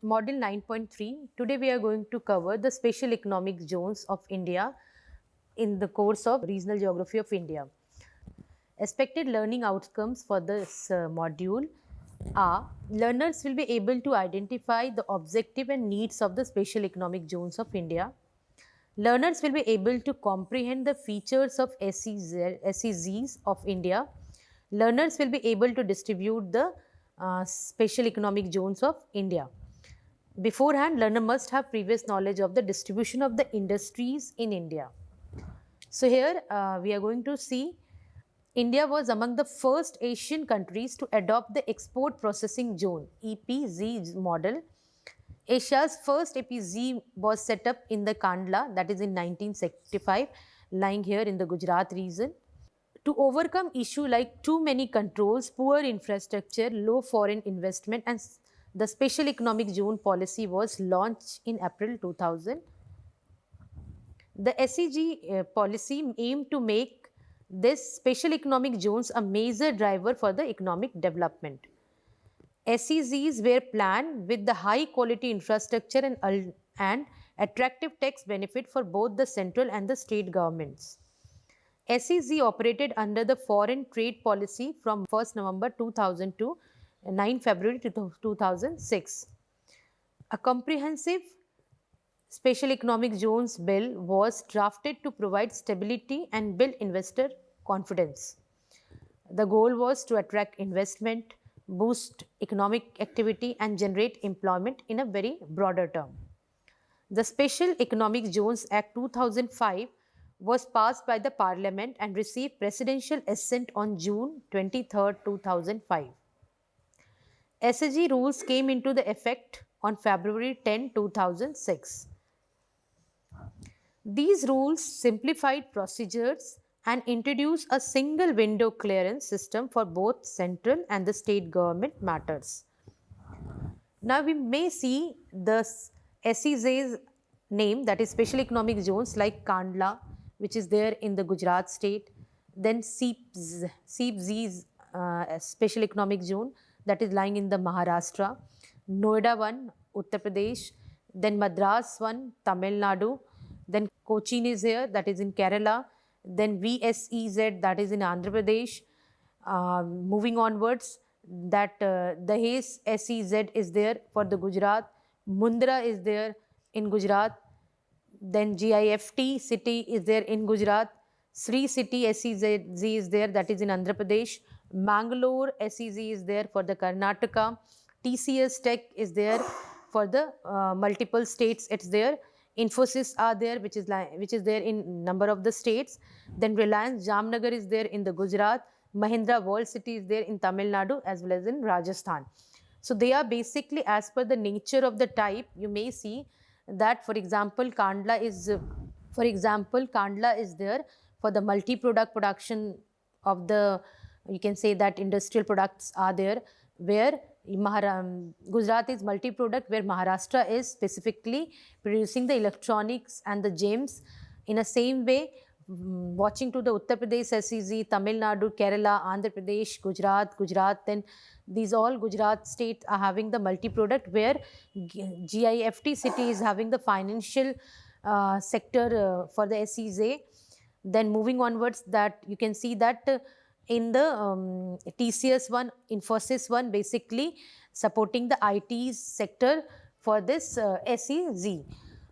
Model 9.3. Today we are going to cover the special economic zones of India in the course of regional geography of India. Expected learning outcomes for this module are learners will be able to identify the objective and needs of the special economic zones of India. Learners will be able to comprehend the features of SEZs of India. Learners will be able to distribute the special economic zones of India. Beforehand, learner must have previous knowledge of the distribution of the industries in India. So here we are going to see India was among the first Asian countries to adopt the Export Processing Zone (EPZ) model. Asia's first EPZ was set up in the Kandla, that is in 1965, lying here in the Gujarat region. To overcome issue like too many controls, poor infrastructure, low foreign investment, and the special economic zone policy was launched in April 2000. The SEG policy aimed to make this special economic zones a major driver for the economic development. SEZs were planned with the high quality infrastructure and attractive tax benefit for both the central and the state governments. SEZ operated under the foreign trade policy from 1st November 2000 to 9 February 2006. A comprehensive Special Economic Zones Bill was drafted to provide stability and build investor confidence. The goal was to attract investment, boost economic activity, and generate employment in a very broader term. The Special Economic Zones Act 2005 was passed by the Parliament and received presidential assent on June 23, 2005. SAG rules came into the effect on February 10, 2006. These rules simplified procedures and introduced a single window clearance system for both central and the state government matters. Now we may see the SEZ's name, that is Special Economic Zones, like Kandla, which is there in the Gujarat state, then SEEPZ's Special Economic Zone, that is lying in the Maharashtra, Noida one, Uttar Pradesh, then Madras one, Tamil Nadu, then Cochin is here, that is in Kerala, then VSEZ, that is in Andhra Pradesh. Moving onwards, that the Dahej SEZ is there for the Gujarat, Mundra is there in Gujarat, then GIFT city is there in Gujarat, Sri city SEZ is there, that is in Andhra Pradesh, Mangalore SEZ is there for the Karnataka, TCS Tech is there for the multiple states, it's there. Infosys are there, which is there in number of the states. Then Reliance Jamnagar is there in the Gujarat. Mahindra World City is there in Tamil Nadu as well as in Rajasthan. So they are basically as per the nature of the type. You may see that, for example, Kandla is there for the multi-product production of the, you can say that industrial products are there, where Gujarat is multi-product, where Maharashtra is specifically producing the electronics and the gems. In the same way, watching to the Uttar Pradesh SEZ, Tamil Nadu, Kerala, Andhra Pradesh, Gujarat, then these all Gujarat states are having the multi-product, where GIFT city is having the financial sector for the SEZ. Then moving onwards, that you can see that in the TCS one, Infosys one, basically supporting the IT sector for this SEZ.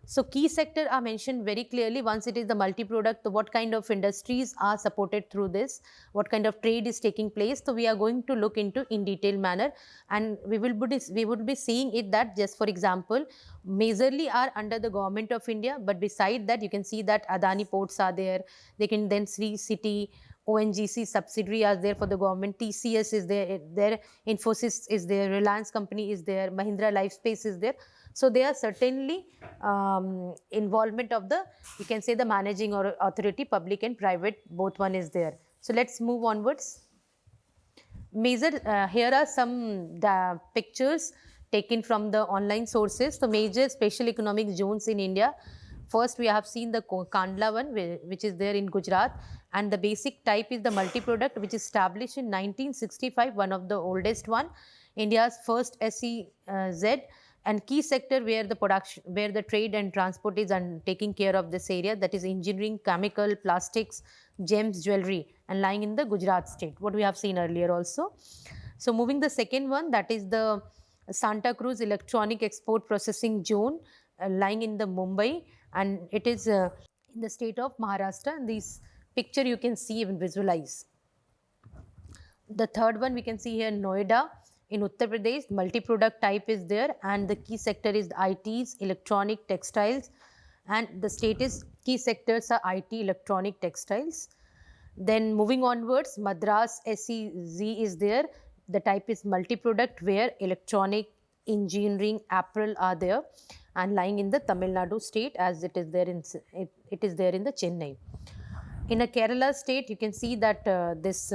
So key sector are mentioned very clearly. Once it is the multi-product, what kind of industries are supported through this, what kind of trade is taking place. So we are going to look into in detailed manner, and we would be seeing it that, just for example, majorly are under the government of India, but beside that you can see that Adani ports are there. They can then Sri city, ONGC subsidiary are there for the government, TCS is there, Infosys is there, Reliance company is there, Mahindra Lifespace is there. So they are certainly involvement of the, you can say, the managing or authority, public and private, both one is there. So let's move onwards. Here are some pictures taken from the online sources. So major special economic zones in India. First, we have seen the Kandla one, which is there in Gujarat, and the basic type is the multi-product, which is established in 1965, one of the oldest one, India's first SEZ, And key sector where the production, where the trade and transport is taking care of this area, that is engineering, chemical, plastics, gems, jewelry, and lying in the Gujarat state, what we have seen earlier also. So moving the second one, that is the Santa Cruz Electronic Export Processing Zone, lying in the Mumbai, and it is in the state of Maharashtra. And this picture you can see and visualize. The third one we can see here, Noida in Uttar Pradesh, multi-product type is there, and the key sector is the ITs, electronic, textiles, and the state is key sectors are IT, electronic, textiles. Then moving onwards, Madras SEZ is there. The type is multi-product where electronic, engineering, apparel are there, and lying in the Tamil Nadu state, as it is there in it is there in the Chennai. In a Kerala state, you can see that this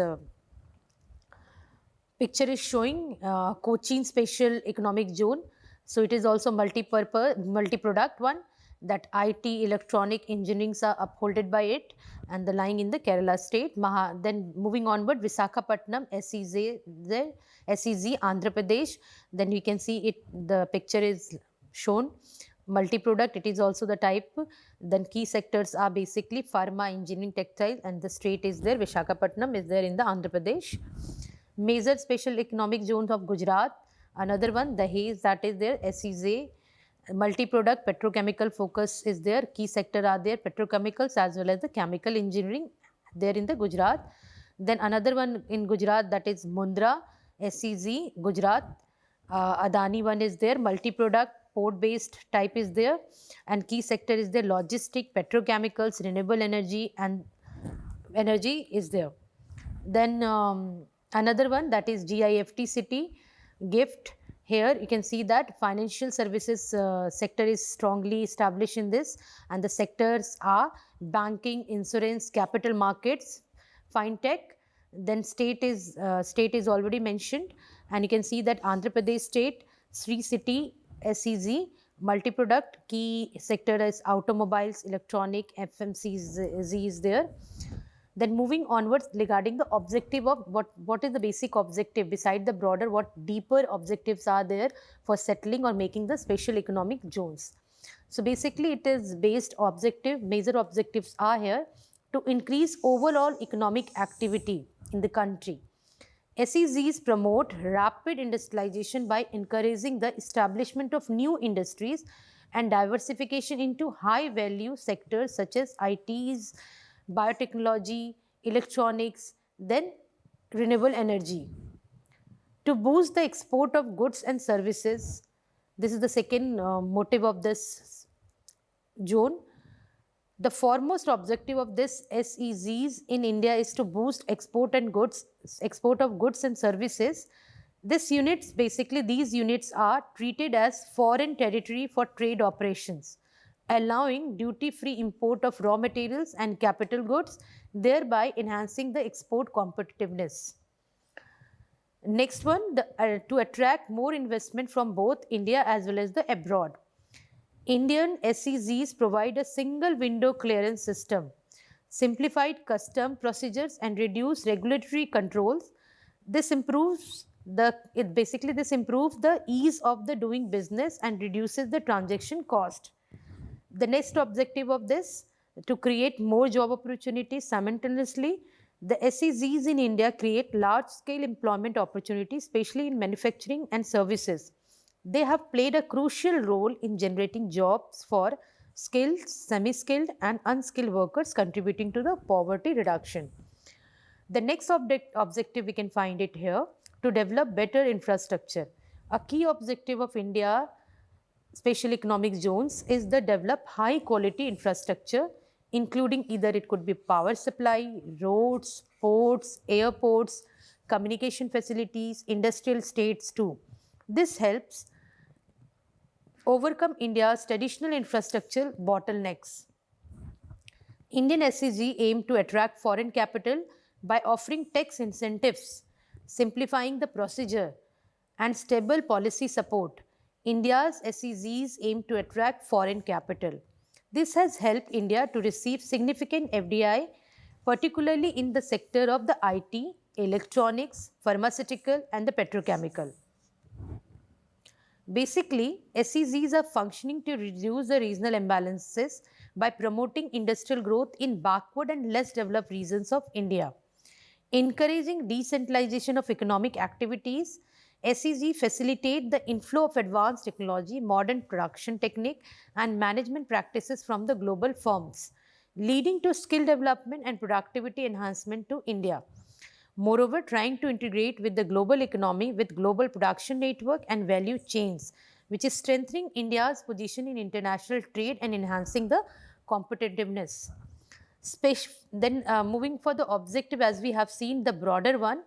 picture is showing Cochin Special Economic Zone. So it is also multi-purpose, multi-product one, that IT, electronic, engineerings are upholded by it, and the lying in the Kerala state. Then moving onward, Visakhapatnam, SEZ, Andhra Pradesh. Then we can see it, the picture is shown, multi-product, it is also the type. Then key sectors are basically pharma, engineering, textile, and the state is there, Visakhapatnam is there in the Andhra Pradesh. Major special economic zones of Gujarat, another one, Dahej, that is there, SEZ, multi-product, petrochemical focus is there, key sector are there, petrochemicals as well as the chemical engineering there in the Gujarat. Then another one in Gujarat, that is Mundra, SEZ, Gujarat, Adani one is there, multi-product, port-based type is there, and key sector is there, logistic, petrochemicals, renewable energy, and energy is there. Then another one, that is GIFT city, GIFT. Here you can see that financial services sector is strongly established in this, and the sectors are banking, insurance, capital markets, fintech. Then state is already mentioned, and you can see that Andhra Pradesh state, Sri City, SEZ, multi-product, key sector is automobiles, electronic, FMCG is there. Then moving onwards, regarding the objective of what is the basic objective beside the broader, what deeper objectives are there for settling or making the special economic zones. So basically it is based objective, major objectives are here to increase overall economic activity in the country. SEZs promote rapid industrialization by encouraging the establishment of new industries and diversification into high value sectors such as ITs, biotechnology, electronics, then renewable energy. To boost the export of goods and services, this is the second motive of this zone. The foremost objective of this SEZs in India is to boost export of goods and services. These units are treated as foreign territory for trade operations, allowing duty-free import of raw materials and capital goods, thereby enhancing the export competitiveness. Next one, to attract more investment from both India as well as the abroad. Indian SEZs provide a single window clearance system, simplified custom procedures, and reduced regulatory controls. This improves the ease of the doing business and reduces the transaction cost. The next objective of this, to create more job opportunities simultaneously. The SEZs in India create large-scale employment opportunities, especially in manufacturing and services. They have played a crucial role in generating jobs for skilled, semi-skilled, and unskilled workers, contributing to the poverty reduction. The next objective we can find it here, to develop better infrastructure. A key objective of India special economic zones is the develop high quality infrastructure, including either it could be power supply, roads, ports, airports, communication facilities, industrial estates too. This helps overcome India's traditional infrastructure bottlenecks. Indian SEZ aim to attract foreign capital by offering tax incentives, simplifying the procedure, and stable policy support. India's SEZs aim to attract foreign capital. This has helped India to receive significant FDI, particularly in the sector of the IT, electronics, pharmaceutical, and the petrochemical. Basically, SEZs are functioning to reduce the regional imbalances by promoting industrial growth in backward and less developed regions of India. Encouraging decentralization of economic activities, SEZ facilitate the inflow of advanced technology, modern production technique, and management practices from the global firms, leading to skill development and productivity enhancement to India. Moreover, trying to integrate with the global economy with global production network and value chains, which is strengthening India's position in international trade and enhancing the competitiveness. Then moving for the objective, as we have seen the broader one,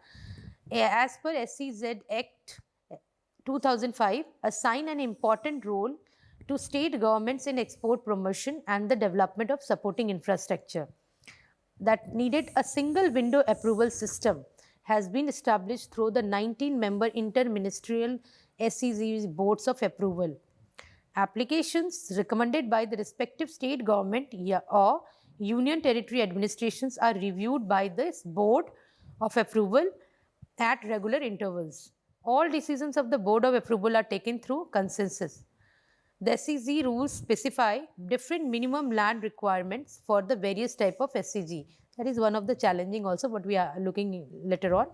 as per SEZ Act 2005, assign an important role to state governments in export promotion and the development of supporting infrastructure. That needed a single window approval system has been established through the 19-member interministerial SEZ boards of approval. Applications recommended by the respective state government or union territory administrations are reviewed by this board of approval at regular intervals. All decisions of the board of approval are taken through consensus. The SEZ rules specify different minimum land requirements for the various type of SEZ. That is one of the challenging also what we are looking later on.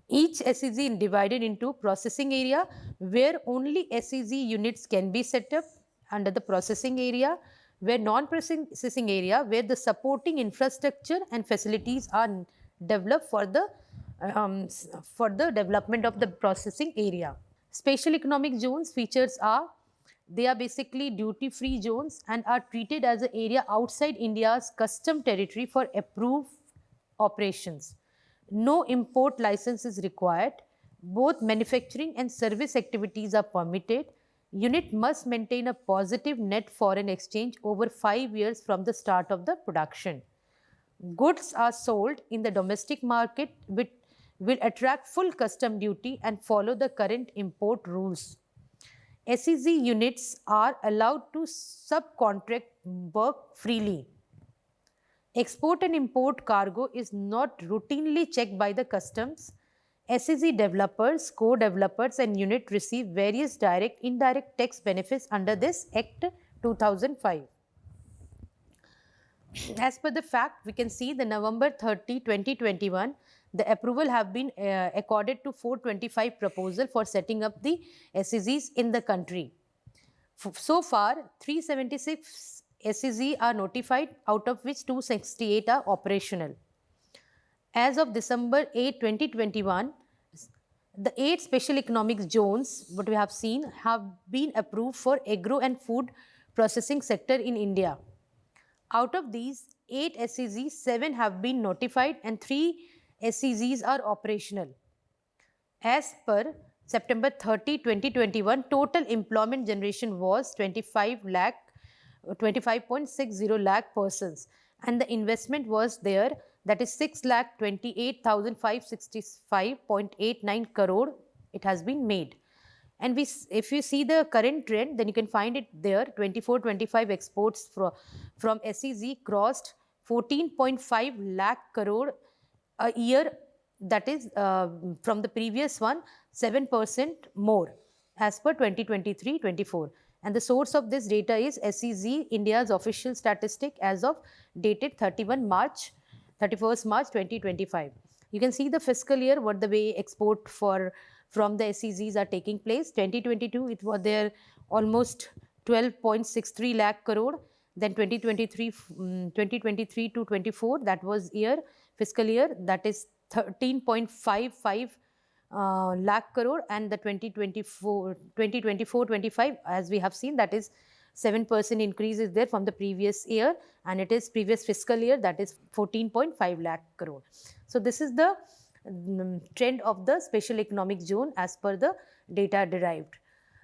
Each SEZ is divided into processing area where only SEZ units can be set up under the processing area, where non-processing area where the supporting infrastructure and facilities are developed for the development of the processing area. Special economic zones features are, they are basically duty-free zones and are treated as an area outside India's custom territory for approved operations. No import license is required. Both manufacturing and service activities are permitted. Unit must maintain a positive net foreign exchange over 5 years from the start of the production. Goods are sold in the domestic market which will attract full custom duty and follow the current import rules. SEZ units are allowed to subcontract work freely. Export and import cargo is not routinely checked by the customs. SEZ developers, co-developers and unit receive various direct, indirect tax benefits under this Act 2005. As per the fact, we can see the November 30, 2021, the approval have been accorded to 425 proposal for setting up the SEZs in the country. So far, 376 SEZ are notified, out of which 268 are operational. As of December 8, 2021, the 8 special economic zones, what we have seen, have been approved for agro and food processing sector in India. Out of these 8 SEZs, 7 have been notified and 3 SEZs are operational. As per September 30, 2021, total employment generation was 25.60 lakh persons and the investment was there, that is 6,28,565.89 crore it has been made. And if you see the current trend, then you can find it there. 24-25 exports from SEZ crossed 14.5 lakh crore a year, that is from the previous one 7% more as per 2023-24. And the source of this data is SEZ India's official statistic as of dated 31st March 2025. You can see the fiscal year, what the way export from the SEZs are taking place. 2022, it was there almost 12.63 lakh crore. Then 2023 to 24, that was fiscal year, that is 13.55 lakh crore, and the 2024-25, as we have seen, that is 7% increase is there from the previous year, and it is previous fiscal year, that is 14.5 lakh crore. So this is the trend of the special economic zone as per the data derived.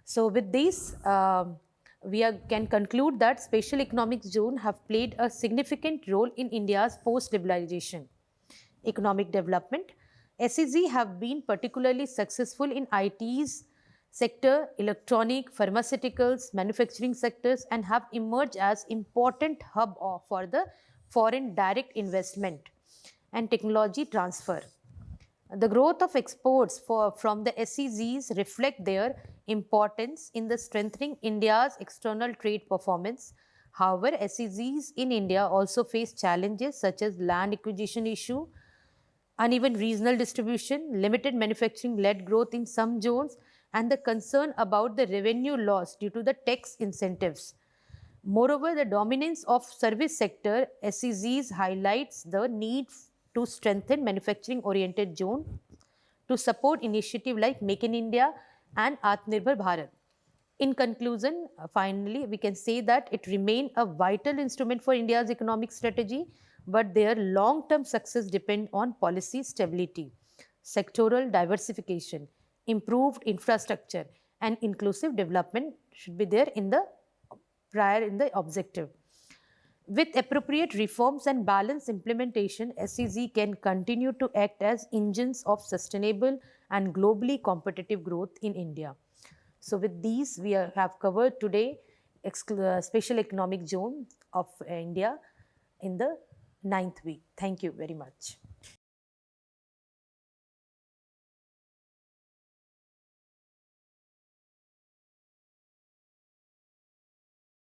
So with this, can conclude that special economic zone have played a significant role in India's post-liberalization economic development. SEZ have been particularly successful in IT's sector, electronic, pharmaceuticals, manufacturing sectors, and have emerged as important hub for the foreign direct investment and technology transfer. The growth of exports from the SEZs reflect their importance in the strengthening India's external trade performance. However, SEZs in India also face challenges such as land acquisition issue, uneven regional distribution, limited manufacturing led growth in some zones, and the concern about the revenue loss due to the tax incentives. Moreover, the dominance of service sector SEZs highlights the need to strengthen manufacturing oriented zone to support initiative like Make in India and Atmanirbhar Bharat. In conclusion, finally, we can say that it remains a vital instrument for India's economic strategy, but their long-term success depend on policy stability, sectoral diversification, improved infrastructure, and inclusive development should be there in the prior in the objective. With appropriate reforms and balanced implementation, SEZ can continue to act as engines of sustainable and globally competitive growth in India. So, with these, we have covered today special economic zone of India in the ninth week. Thank you very much.